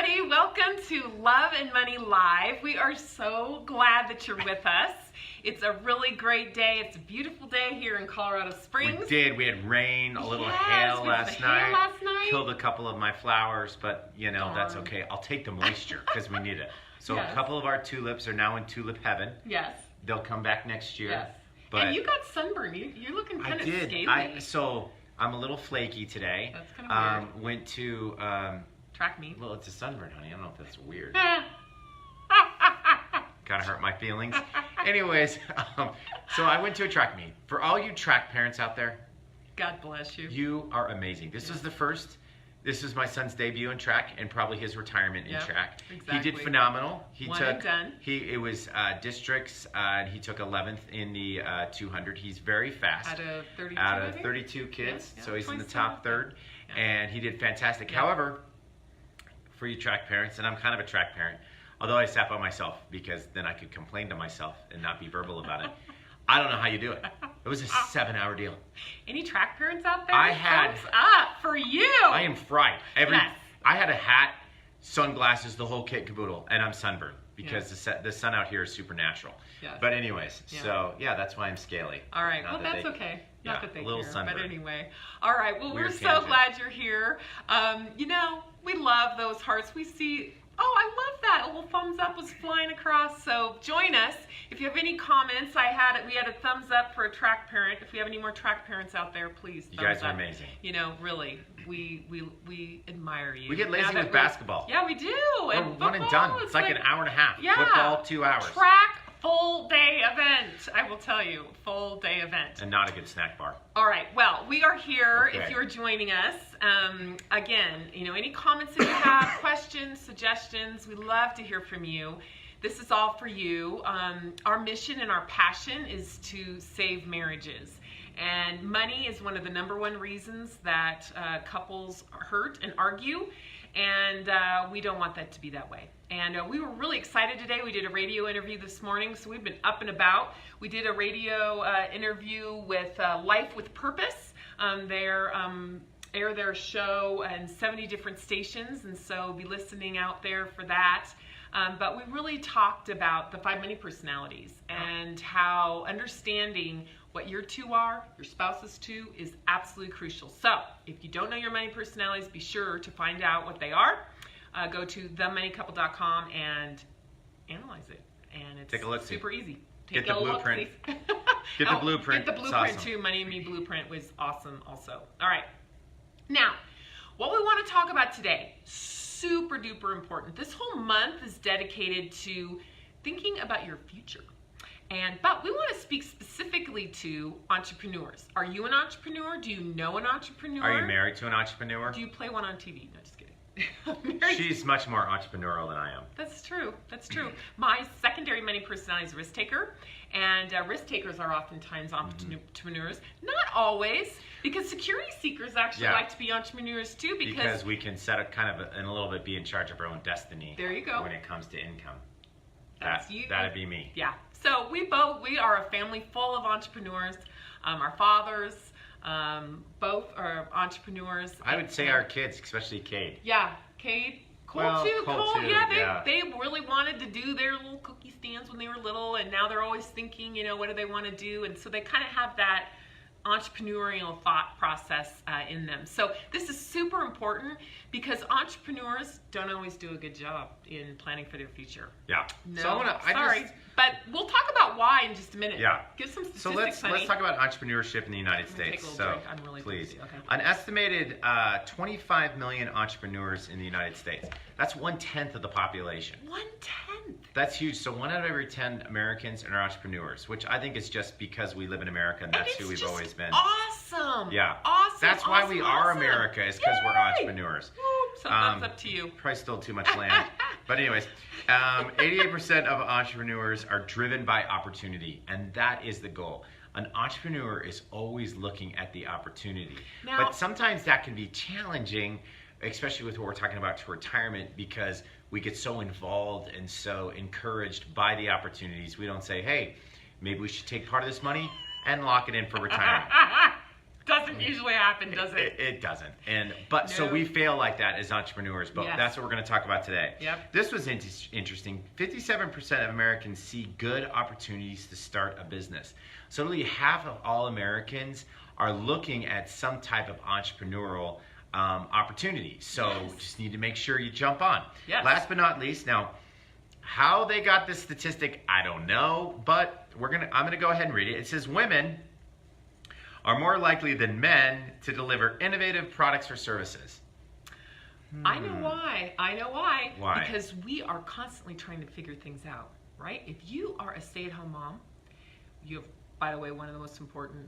everybody. Welcome to Love and Money Live. We are so glad that you're with us. It's a really great day. It's a beautiful day here in Colorado Springs. We did. We had rain, a little hail last night. Killed a couple of my flowers, but you know, that's okay. I'll take the moisture because we need it. So a couple of our tulips are now in tulip heaven. Yes. They'll come back next year. Yes. But and you got sunburn. You're looking kind of scaly. So I'm a little flaky today. That's kind of weird. Went to track meet. Well, it's a sunburn, honey. I don't know if that's weird. Kind of hurt my feelings. Anyways, so I went to a track meet. For all you track parents out there, God bless you. You are amazing. This is the first. This is my son's debut in track and probably his retirement in track. Exactly. He did phenomenal. It was districts. And he took 11th in the 200. He's very fast. Out of 32. Out of 32 kids, so he's in the top third, and he did fantastic. However, for you track parents, and I'm kind of a track parent, although I sat by myself because then I could complain to myself and not be verbal about it. I don't know how you do it. It was a 7-hour deal. Any track parents out there? I had. Thumbs up for you. I am fried. I had a hat, sunglasses, the whole kit and caboodle, and I'm sunburned because the sun out here is supernatural. Yes. But anyways, so yeah, that's why I'm scaly. All right. Well, that's okay. Not that they care, sunburn. But anyway. All right. Well, we're so tangent. glad you're here. You know, we love those hearts. We see. Oh, I love that. A little thumbs up was flying across. So join us. If you have any comments, we had a thumbs up for a track parent. If we have any more track parents out there, please thumbs up. You guys are amazing. You know, really, we admire you. We get lazy with basketball. Yeah, we do. We're one and done. It's like an hour and a half. Yeah. Football, 2 hours. Track, full day event. I will tell you, full day event. And not a good snack bar. All right. Well, we are here. If you're joining us, again, you know, any comments that you have, questions, suggestions, we love to hear from you. This is all for you. Our mission and our passion is to save marriages. And money is one of the #1 reasons that couples hurt and argue. And we don't want that to be that way. And we were really excited today. We did a radio interview this morning, so we've been up and about. We did a radio interview with Life with Purpose. They air their show in 70 different stations, and so be listening out there for that. But we really talked about the 5 money personalities and how understanding what your 2 are, your spouse's 2, is absolutely crucial. So if you don't know your money personalities, be sure to find out what they are. Go to themoneycouple.com and analyze it. And it's take a look. Super easy. Get the blueprint. Get the blueprint. Get the blueprint too. Money and Me Blueprint was awesome also. All right. Now, what we want to talk about today, super duper important. This whole month is dedicated to thinking about your future. But we want to speak specifically to entrepreneurs. Are you an entrepreneur? Do you know an entrepreneur? Are you married to an entrepreneur? Do you play one on TV? No, just kidding. She's much more entrepreneurial than I am. That's true. That's true. My secondary money personality is risk taker, and risk takers are oftentimes entrepreneurs. Not always, because security seekers actually like to be entrepreneurs too. Because we can set up kind of and a little bit be in charge of our own destiny. There you go. When it comes to income, that'd be me. Yeah. So we are a family full of entrepreneurs. Our fathers. Both are entrepreneurs. I would say our kids, especially Cade. Yeah, Cade. Cole too. Yeah, they really wanted to do their little cookie stands when they were little, and now they're always thinking, you know, what do they want to do? And so they kind of have that entrepreneurial thought process in them. So this is super important because entrepreneurs don't always do a good job in planning for their future. Yeah. No, so but we'll talk about why in just a minute. Yeah. Give some statistics, So let's talk about entrepreneurship in the United States. I'm really please. Okay. An estimated 25 million entrepreneurs in the United States. That's 1/10 of the population. 1/10. That's huge. So 1 out of every 10 Americans are entrepreneurs, which I think is just because we live in America and that's who we've always been. Awesome. Yeah. Awesome. That's why we are America, is because we're entrepreneurs. So thumbs up to you. Probably still too much land. But anyways, 88% of entrepreneurs are driven by opportunity, and that is the goal. An entrepreneur is always looking at the opportunity. But sometimes that can be challenging, especially with what we're talking about to retirement, because we get so involved and so encouraged by the opportunities. We don't say, hey, maybe we should take part of this money and lock it in for retirement. Doesn't usually happen, does it? It doesn't. But so we fail like that as entrepreneurs, but that's what we're going to talk about today. Yep. This was interesting. 57% of Americans see good opportunities to start a business. So nearly half of all Americans are looking at some type of entrepreneurial opportunity. So just need to make sure you jump on. Yes. Last but not least, now, how they got this statistic, I don't know, but I'm gonna go ahead and read it. It says women are more likely than men to deliver innovative products or services. I know why. Why? Because we are constantly trying to figure things out, right? If you are a stay-at-home mom, you have, by the way, one of the most important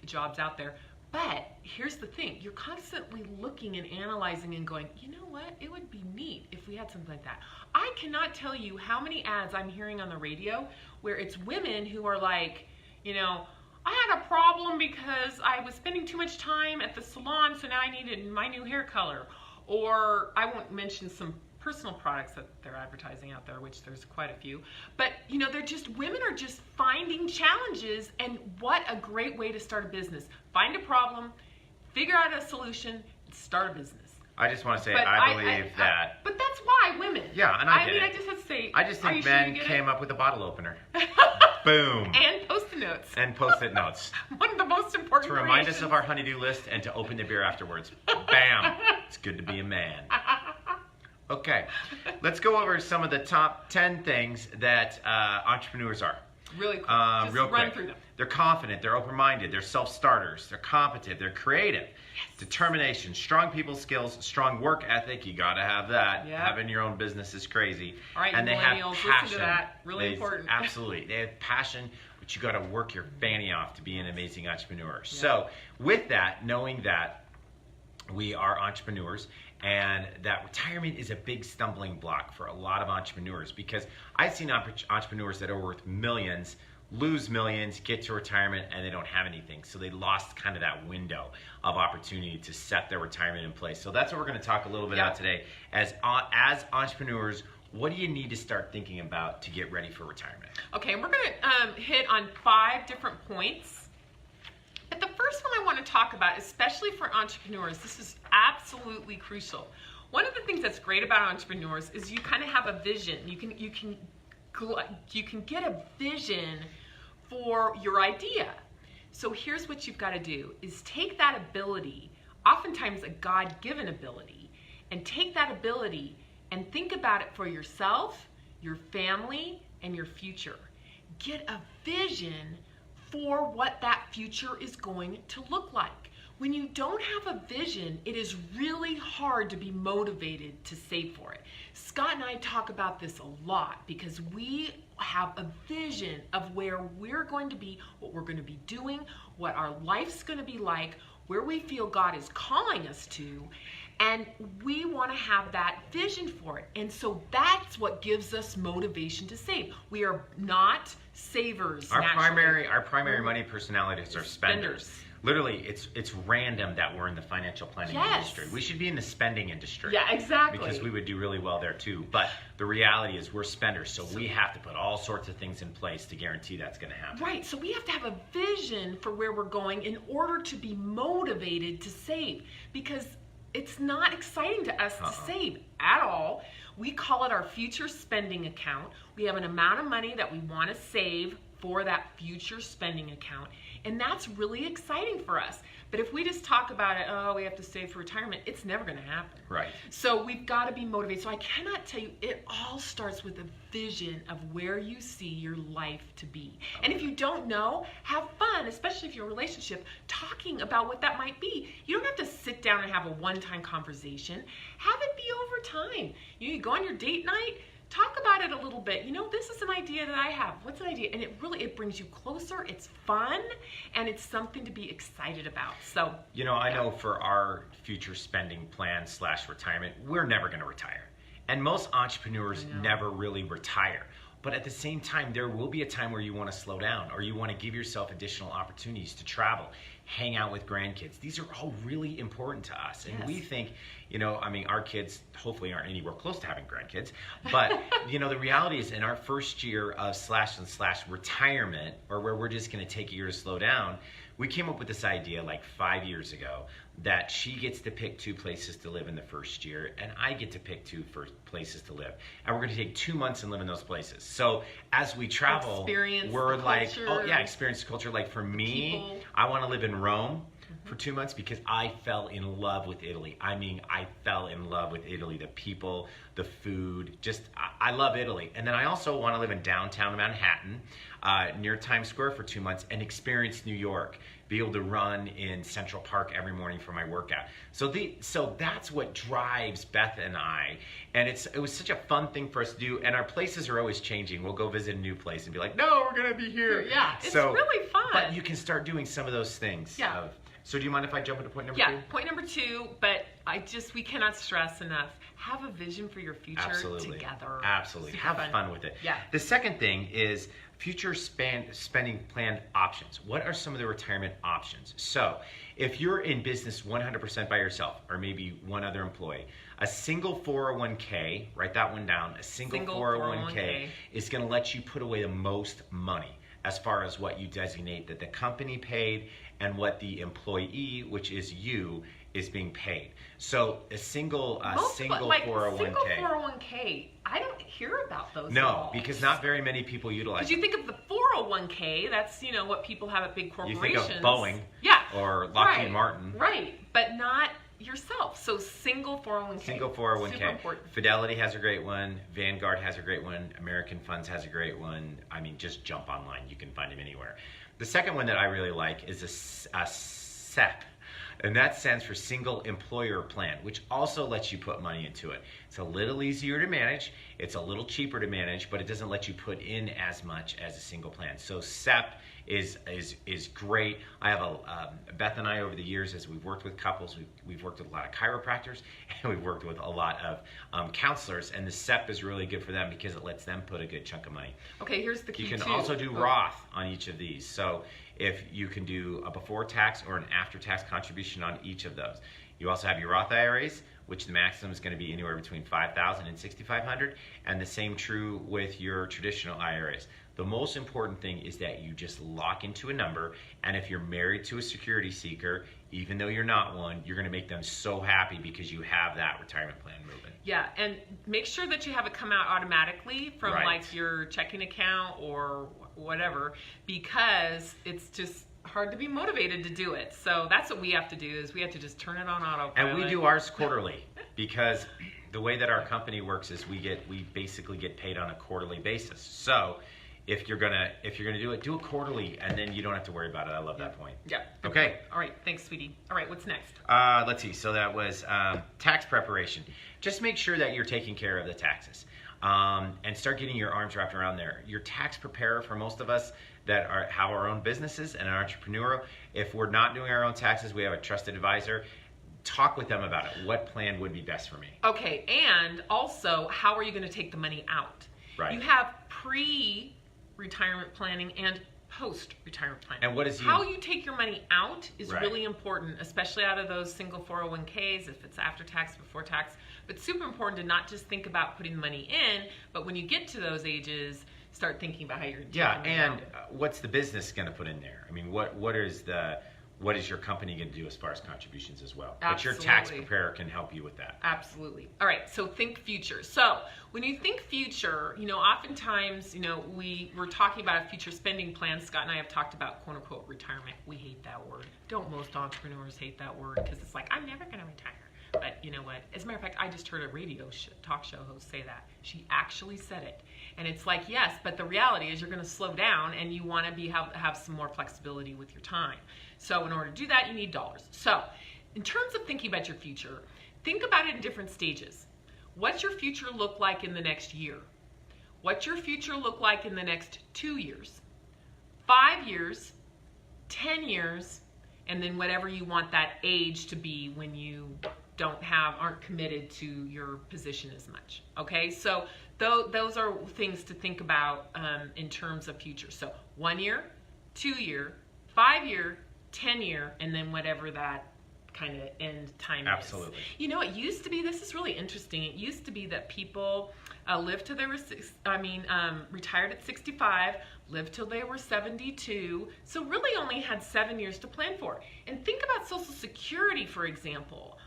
jobs out there. But here's the thing. You're constantly looking and analyzing and going, you know what? It would be neat if we had something like that. I cannot tell you how many ads I'm hearing on the radio where it's women who are like, you know, I had a problem because I was spending too much time at the salon, so now I needed my new hair color. Or I won't mention some personal products that they're advertising out there, which there's quite a few. But, you know, women are just finding challenges, and what a great way to start a business. Find a problem, figure out a solution, and start a business. I just want to say, I believe that. But that's why women. Yeah, and I just have to say. I just think men came up with a bottle opener. Boom. And Post-it notes. And Post-it notes. One of the most important to remind us of our honeydew list and to open the beer afterwards. Bam. It's good to be a man. Okay, let's go over some of the top 10 things that entrepreneurs are. Really quick. Just run through them. They're confident, they're open-minded, they're self-starters, they're competent, they're creative, determination, strong people skills, strong work ethic. You got to have that. Yep. Having your own business is crazy. All right, and they have passion. Listen to that. Really important. Absolutely. They have passion, but you got to work your fanny off to be an amazing entrepreneur. Yep. So with that, knowing that we are entrepreneurs, and that retirement is a big stumbling block for a lot of entrepreneurs, because I've seen entrepreneurs that are worth millions lose millions, get to retirement, and they don't have anything. So they lost kind of that window of opportunity to set their retirement in place. So that's what we're going to talk a little bit about today. As entrepreneurs, what do you need to start thinking about to get ready for retirement? Okay, and we're going to hit on 5 different points. But the first one I want to talk about, especially for entrepreneurs, this is absolutely crucial. One of the things that's great about entrepreneurs is you kind of have a vision. You can get a vision for your idea. So here's what you've got to do is take that ability, oftentimes a God-given ability, and take that ability and think about it for yourself, your family, and your future. Get a vision for what that future is going to look like. When you don't have a vision, it is really hard to be motivated to save for it. Scott and I talk about this a lot because we have a vision of where we're going to be, what we're going to be doing, what our life's going to be like, where we feel God is calling us to, and we want to have that vision for it. And so that's what gives us motivation to save. We are not savers. Our primary money personalities are spenders. Literally, it's random that we're in the financial planning industry. We should be in the spending industry. Yeah, exactly. Because we would do really well there too. But the reality is we're spenders, so we have to put all sorts of things in place to guarantee that's going to happen. Right, so we have to have a vision for where we're going in order to be motivated to save. Because it's not exciting to us to save at all. We call it our future spending account. We have an amount of money that we want to save for that future spending account. And that's really exciting for us. But if we just talk about it, oh, we have to save for retirement, it's never going to happen. Right. So we've got to be motivated. So I cannot tell you, it all starts with a vision of where you see your life to be. And if you don't know, have fun, especially if you're in a relationship, talking about what that might be. You don't have to sit down and have a one-time conversation. Have it be over time. You go on your date night, talk about it a little bit. You know, this is an idea that I have. What's an idea? And it brings you closer. It's fun, and it's something to be excited about. So, you know, I know for our future spending plan / retirement, we're never going to retire. And most entrepreneurs never really retire. But at the same time, there will be a time where you want to slow down, or you want to give yourself additional opportunities to travel, hang out with grandkids. These are all really important to us. And we think, you know, I mean, our kids hopefully aren't anywhere close to having grandkids. But, you know, the reality is in our first year of /retirement, or where we're just going to take a year to slow down, we came up with this idea like 5 years ago that she gets to pick 2 places to live in the first year, and I get to pick 2 places to live. And we're going to take 2 months and live in those places. So as we travel, we're like, oh yeah, experience the culture. Like for me, people. I want to live in Rome for 2 months because I fell in love with Italy. I mean, I fell in love with Italy. The people, the food, just, I love Italy. And then I also want to live in downtown Manhattan, near Times Square for 2 months and experience New York. Be able to run in Central Park every morning for my workout. So that's what drives Beth and I. And it was such a fun thing for us to do. And our places are always changing. We'll go visit a new place and be like, no, we're going to be here. Yeah, it's really fun. But you can start doing some of those things. Yeah. So do you mind if I jump into point number 2? Yeah, point number 2, but we cannot stress enough, have a vision for your future together. Absolutely. Super have fun with it. Yeah. The second thing is future spending plan options. What are some of the retirement options? So if you're in business 100% by yourself, or maybe one other employee, a single 401k, write that one down, a single 401k is going to let you put away the most money as far as what you designate that the company paid and what the employee, which is you, is being paid. So a single 401k. Single 401k, I don't hear about those at No, all. Because not very many people utilize Because you think of the 401k, that's what people have at big corporations. You think of Boeing, yeah, or Lockheed Martin, right? But not yourself. So single 401k. Single 401k. Super important. Fidelity has a great one. Vanguard has a great one. American Funds has a great one. I mean, just jump online. You can find them anywhere. The second one that I really like is a SEP. And that stands for Single Employer Plan, which also lets you put money into it. It's a little easier to manage. It's a little cheaper to manage, but it doesn't let you put in as much as a single plan. So SEP is great. I have Beth and I over the years, as we've worked with couples, we've worked with a lot of chiropractors, and we've worked with a lot of counselors, and the SEP is really good for them because it lets them put a good chunk of money. Okay, here's the key. You can also do Roth on each of these. So if you can do a before tax or an after tax contribution on each of those. You also have your Roth IRAs, which the maximum is going to be anywhere between $5,000 and $6,500, and the same true with your traditional IRAs. The most important thing is that you just lock into a number, and if you're married to a security seeker, even though you're not one, you're going to make them so happy because you have that retirement plan moving. Yeah, and make sure that you have it come out automatically from like your checking account or whatever, because it's just hard to be motivated to do it. So that's what we have to do, is we have to just turn it on autopilot. And we do ours quarterly because the way that our company works is we basically get paid on a quarterly basis. So if you're gonna do it quarterly, and then you don't have to worry about it. I love that point. Yeah. Okay. All right. Thanks, sweetie. All right. What's next? Let's see. So that was tax preparation. Just make sure that you're taking care of the taxes, and start getting your arms wrapped around there. Your tax preparer, for most of us that have our own businesses and are entrepreneurial, if we're not doing our own taxes, we have a trusted advisor. Talk with them about it. What plan would be best for me? Okay. And also, how are you going to take the money out? Right. You have pre-retirement planning and post-retirement planning. And what is how you take your money out is really important, especially out of those single 401ks, if it's after tax, before tax. But super important to not just think about putting the money in, but when you get to those ages, start thinking about how you're taking it and out. What's the business going to put in there? I mean, what is your company going to do as far as contributions as well? Absolutely. But your tax preparer can help you with that. Absolutely. All right, so think future. So when you think future, oftentimes, we're talking about a future spending plan. Scott and I have talked about quote unquote retirement. We hate that word. Don't most entrepreneurs hate that word? Because it's like, I'm never going to retire. But you know what? As a matter of fact, I just heard a talk show host say that. She actually said it. And it's like, yes, but the reality is you're going to slow down and you want to have some more flexibility with your time. So in order to do that, you need dollars. So in terms of thinking about your future, think about it in different stages. What's your future look like in the next year? What's your future look like in the next 2 years? 5 years, 10 years, and then whatever you want that age to be when you aren't committed to your position as much. Okay, so those are things to think about in terms of future. So 1 year, 2 year, 5 year, 10 year, and then whatever that kind of end time Absolutely. is. It used to be, this is really interesting, it used to be that people lived till they were retired at 65, lived till they were 72. So really only had 7 years to plan for. And think about Social Security, for example.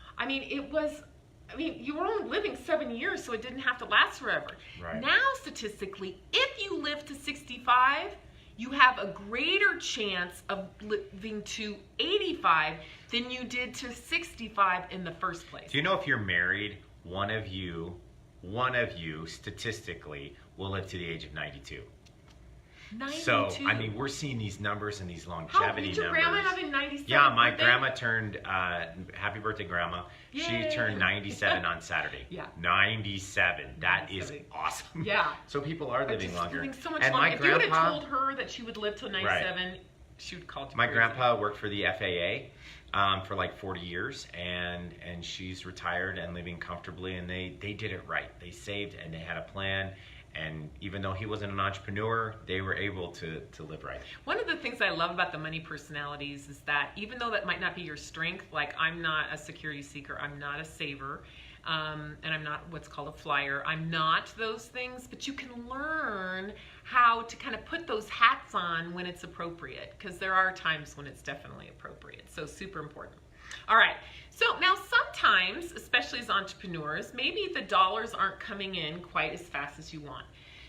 You were only living 7 years, so it didn't have to last forever. Right. Now, statistically, if you live to 65, you have a greater chance of living to 85 than you did to 65 in the first place. Do you know if you're married, one of you statistically will live to the age of 92? 92. So, we're seeing these numbers and these longevity numbers. Your numbers. grandma having 97? Yeah, my birthday? grandma turned, happy birthday, Grandma. Yay. She turned 97 on Saturday. Yeah. 97. That is awesome. Yeah. So people are living longer. Living so much and longer. my If grandpa, you would have told her that she would live till 97, she would call you my crazy. grandpa worked for the FAA for like 40 years, and she's retired and living comfortably, and they did it right. They saved and they had a plan. And even though he wasn't an entrepreneur, they were able to live right. One of the things I love about the money personalities is that even though that might not be your strength, like I'm not a security seeker, I'm not a saver, and I'm not what's called a flyer. I'm not those things, but you can learn how to kind of put those hats on when it's appropriate, because there are times when it's definitely appropriate. So super important. All right, so now sometimes, especially as entrepreneurs, maybe the dollars aren't coming in quite as fast as you want.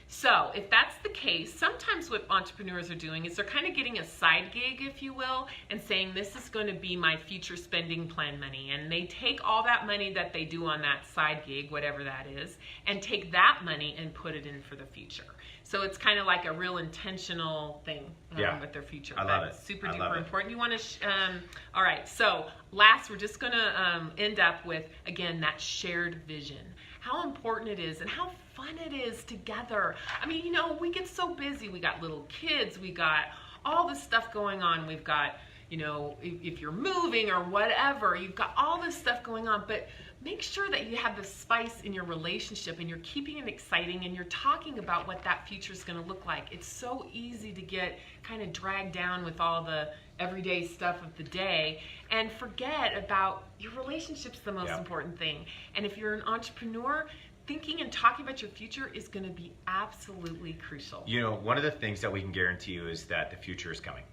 So if that's the case, sometimes what entrepreneurs are doing is they're kind of getting a side gig, if you will, and saying this is going to be my future spending plan money. And they take all that money that they do on that side gig, whatever that is, and take that money and put it in for the future. So it's kind of like a real intentional thing with their future. I love it. Super duper important. You want to, all right, so last we're just going to end up with, again, that shared vision. How important it is and how fun it is together. We get so busy. We got little kids. We got all this stuff going on. We've got, if you're moving or whatever, you've got all this stuff going on. But make sure that you have the spice in your relationship and you're keeping it exciting and you're talking about what that future is going to look like. It's so easy to get kind of dragged down with all the everyday stuff of the day and forget about your relationship's the most important thing. And if you're an entrepreneur, thinking and talking about your future is going to be absolutely crucial. One of the things that we can guarantee you is that the future is coming.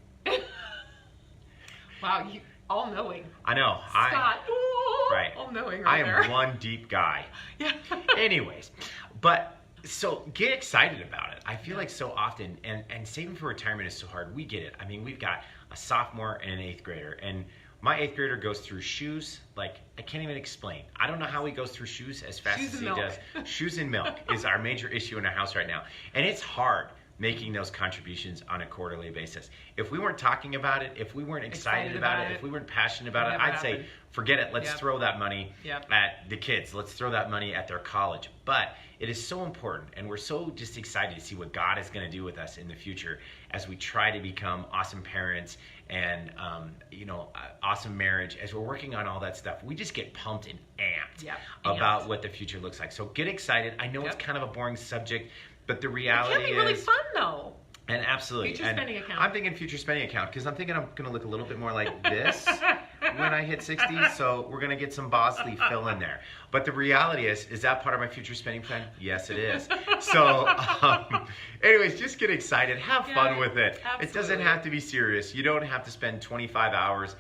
Wow, you all-knowing. I know. Scott. Right. All-knowing I there. am one deep guy. Yeah. Anyways, so get excited about it. I feel like so often, and saving for retirement is so hard. We get it. We've got a sophomore and an 8th grader, and my 8th grader goes through shoes like I can't even explain. I don't know how he goes through shoes as fast as he does. Shoes and milk is our major issue in our house right now, and it's hard making those contributions on a quarterly basis. If we weren't talking about it, if we weren't excited about it, if we weren't passionate about it, I'd say forget it. Let's throw that money at the kids. Let's throw that money at their college. But it is so important, and we're so just excited to see what God is going to do with us in the future as we try to become awesome parents and awesome marriage. As we're working on all that stuff, we just get pumped and amped about what the future looks like. So get excited. I know it's kind of a boring subject, but the reality is... It can be really fun, though. And absolutely. Future spending account. I'm thinking future spending account because I'm thinking I'm going to look a little bit more like this when I hit 60. So we're going to get some Bosley fill in there. But the reality is that part of my future spending plan? Yes, it is. So anyways, just get excited. Have fun with it. Absolutely. It doesn't have to be serious. You don't have to spend 25 hours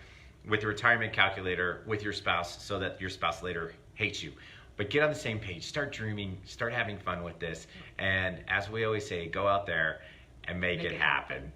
with the retirement calculator with your spouse so that your spouse later hates you. But get on the same page. Start dreaming. Start having fun with this. And as we always say, go out there and make it happen.